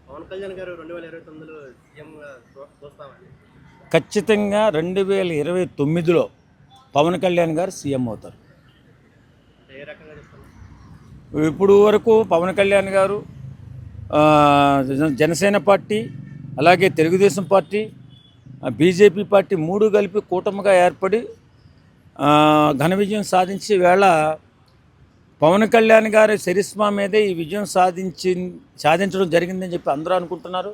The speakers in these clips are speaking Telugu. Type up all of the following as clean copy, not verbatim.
పవన్ కళ్యాణ్ గారు 2029లో సీఎంగా చూస్తామని. ఖచ్చితంగా 2029లో పవన్ కళ్యాణ్ గారు సీఎం అవుతారు. అంటే ఏ రకంగా చెప్తున్నారు? ఇప్పుడు వరకు పవన్ కళ్యాణ్ గారు ఆ, జనసేన పార్టీ, అలాగే తెలుగుదేశం పార్టీ, బీజేపీ పార్టీ మూడు కలిపి కూటమిగా ఏర్పడి ఆ, ఘన విజయం సాధించి వేళ పవన్ కళ్యాణ్ గారి చరిస్మా మీదే ఈ విజయం సాధించడం జరిగిందని చెప్పి అందరూ అనుకుంటున్నారు.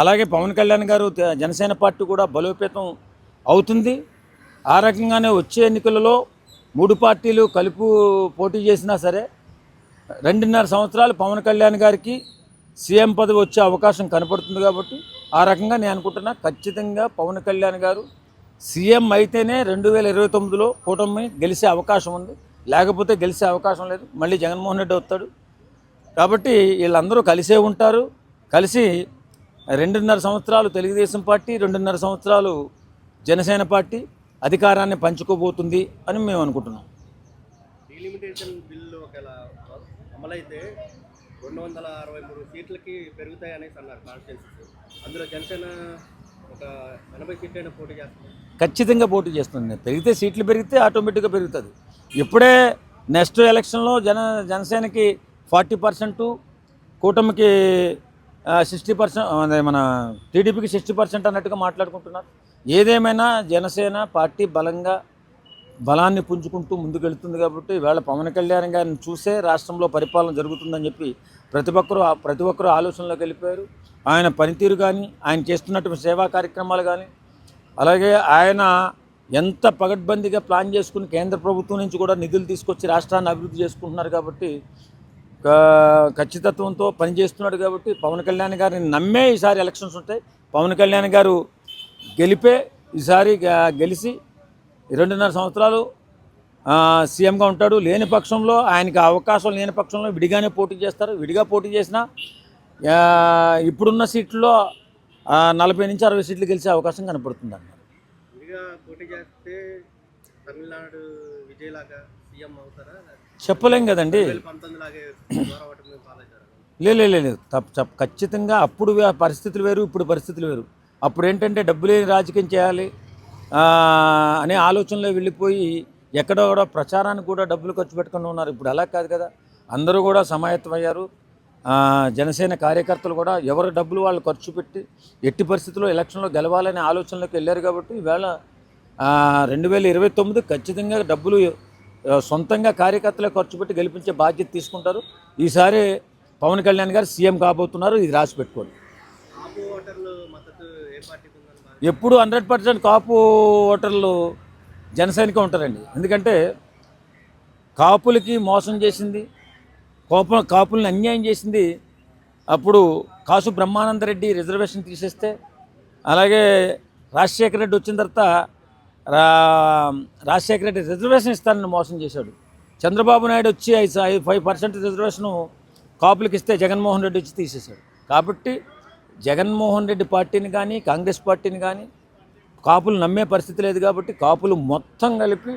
అలాగే పవన్ కళ్యాణ్ గారు జనసేన పార్టీ కూడా బలోపేతం అవుతుంది. ఆ రకంగానే వచ్చే ఎన్నికలలో మూడు పార్టీలు కలుపు పోటీ చేసినా సరే 2.5 సంవత్సరాలు పవన్ కళ్యాణ్ గారికి సీఎం పదవి వచ్చే అవకాశం కనపడుతుంది. కాబట్టి ఆ రకంగా నేను అనుకుంటున్నా ఖచ్చితంగా పవన్ కళ్యాణ్ గారు సీఎం అయితేనే 2029లో కూటమి గెలిచే అవకాశం ఉంది, లేకపోతే గెలిచే అవకాశం లేదు. మళ్ళీ జగన్మోహన్ రెడ్డి వస్తాడు. కాబట్టి వీళ్ళందరూ కలిసే ఉంటారు. కలిసి 2.5 సంవత్సరాలు తెలుగుదేశం పార్టీ, 2.5 సంవత్సరాలు జనసేన పార్టీ అధికారాన్ని పంచుకోబోతుంది అని మేము అనుకుంటున్నాం. డీలిమిటేషన్ బిల్లు ఒకవేళ అమలైతే 263 సీట్లకి పెరుగుతాయి అనేసి అన్నారు కాన్స్టిట్యున్సీస్. అందులో జనసేన ఒక 80 సీట్లైనా పోటీ చేస్తుంది. ఖచ్చితంగా పోటీ చేస్తుంది. పెరిగితే సీట్లు పెరిగితే ఆటోమేటిక్గా పెరుగుతుంది. ఇప్పుడే నెక్స్ట్ ఎలక్షన్లో జనసేనకి 40%, కూటమికి 60%, అదే మన టీడీపీకి 60% అన్నట్టుగా మాట్లాడుకుంటున్నారు. ఏదేమైనా జనసేన పార్టీ బలాన్ని పుంజుకుంటూ ముందుకెళ్తుంది. కాబట్టి ఇవాళ పవన్ కళ్యాణ్ గారిని చూసే రాష్ట్రంలో పరిపాలన జరుగుతుందని చెప్పి ప్రతి ఒక్కరూ ఆలోచనలోకి వెళ్ళిపోయారు. ఆయన పనితీరు కానీ, ఆయన చేస్తున్నటువంటి సేవా కార్యక్రమాలు కానీ, అలాగే ఆయన ఎంత పగడ్బందీగా ప్లాన్ చేసుకుని కేంద్ర ప్రభుత్వం నుంచి కూడా నిధులు తీసుకొచ్చి రాష్ట్రాన్ని అభివృద్ధి చేసుకుంటున్నారు. కాబట్టి ఖచ్చితత్వంతో పనిచేస్తున్నాడు. కాబట్టి పవన్ కళ్యాణ్ గారిని నమ్మే ఈసారి ఎలక్షన్స్ ఉంటాయి. పవన్ కళ్యాణ్ గారు ఈసారి గెలిచి 2.5 సంవత్సరాలు సీఎంగా ఉంటాడు. లేని పక్షంలో, ఆయనకి అవకాశం లేని పక్షంలో విడిగానే పోటీ చేస్తారు. విడిగా పోటీ చేసినా ఇప్పుడున్న సీట్లలో 40 నుంచి 60 సీట్లు గెలిచే అవకాశం కనపడుతుంది అన్నారు. విడిగా పోటీ చేస్తే తమిళనాడు విజయ్ లాగా సీఎం అవుతారా? చెప్పలేం కదండి. 2019 లాగే లేదు. ఖచ్చితంగా అప్పుడు పరిస్థితులు వేరు, ఇప్పుడు పరిస్థితులు వేరు. అప్పుడు ఏంటంటే డబ్బు లేని రాజకీయం చేయాలి అనే ఆలోచనలో వెళ్ళిపోయి ఎక్కడో కూడా ప్రచారానికి కూడా డబ్బులు ఖర్చు పెట్టుకుని ఉన్నారు. ఇప్పుడు అలా కాదు కదా, అందరూ కూడా సమాయత్తమయ్యారు. జనసేన కార్యకర్తలు కూడా ఎవరి డబ్బులు వాళ్ళు ఖర్చు పెట్టి ఎట్టి పరిస్థితుల్లో ఎలక్షన్లో గెలవాలనే ఆలోచనలోకి వెళ్ళారు. కాబట్టి ఈవేళ 2029 ఖచ్చితంగా డబ్బులు సొంతంగా కార్యకర్తలే ఖర్చు పెట్టి గెలిపించే బాధ్యత తీసుకుంటారు. ఈసారి పవన్ కళ్యాణ్ గారు సీఎం కాబోతున్నారు. ఇది రాసి పెట్టుకోండి. ఎప్పుడు 100% కాపు ఓటర్లు జనసేనకే ఉంటారండి. ఎందుకంటే కాపులకి మోసం చేసింది, కాపుల్ని అన్యాయం చేసింది అప్పుడు కాసు బ్రహ్మానందరెడ్డి రిజర్వేషన్ తీసేస్తే, అలాగే రాజశేఖర రెడ్డి వచ్చిన తర్వాత రాజశేఖర రెడ్డి రిజర్వేషన్ ఇస్తానని మోసం చేశాడు. చంద్రబాబు నాయుడు వచ్చి 5% రిజర్వేషను కాపులకి ఇస్తే జగన్మోహన్ రెడ్డి వచ్చి తీసేశాడు. కాబట్టి జగన్మోహన్ రెడ్డి పార్టీని కానీ, కాంగ్రెస్ పార్టీని కానీ కాపులు నమ్మే పరిస్థితి లేదు. కాబట్టి కాపులు మొత్తం కలిపి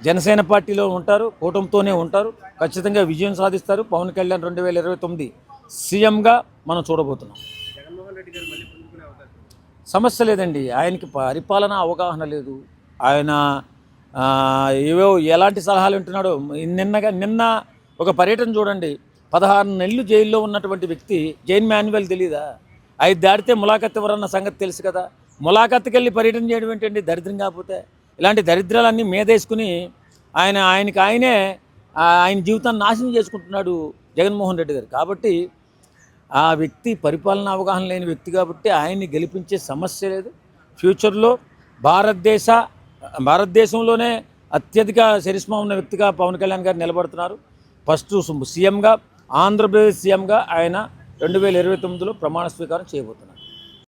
జనసేన పార్టీలో ఉంటారు, కూటమితోనే ఉంటారు. ఖచ్చితంగా విజయం సాధిస్తారు. పవన్ కళ్యాణ్ 2029 సీఎంగా మనం చూడబోతున్నాం. సమస్య లేదండి. ఆయనకి పరిపాలన అవగాహన లేదు. ఆయన ఎలాంటి సలహాలు వింటున్నాడో. నిన్న ఒక పర్యటన చూడండి. 16 నెలలు జైల్లో ఉన్నటువంటి వ్యక్తి జైన్ మాన్యువల్ తెలీదా? 5 దాటితే ములాఖత్ ఎవరన్న సంగతి తెలుసు కదా. ములాఖత్కి వెళ్ళి పర్యటన చేయడం ఏంటండి దరిద్రం కాకపోతే? ఇలాంటి దరిద్రాలన్నీ మీదేసుకుని ఆయనే ఆయన జీవితాన్ని నాశనం చేసుకుంటున్నాడు జగన్మోహన్ రెడ్డి గారు. కాబట్టి ఆ వ్యక్తి పరిపాలన అవగాహన లేని వ్యక్తి. కాబట్టి ఆయన్ని గెలిపించే సమస్య లేదు. ఫ్యూచర్లో భారతదేశంలోనే అత్యధిక చరిష్మా ఉన్న వ్యక్తిగా పవన్ కళ్యాణ్ గారు నిలబడుతున్నారు. ఫస్ట్ సీఎంగా, ఆంధ్రప్రదేశ్ సీఎంగా ఆయన 2029లో ప్రమాణ స్వీకారం చేయబోతున్నారు.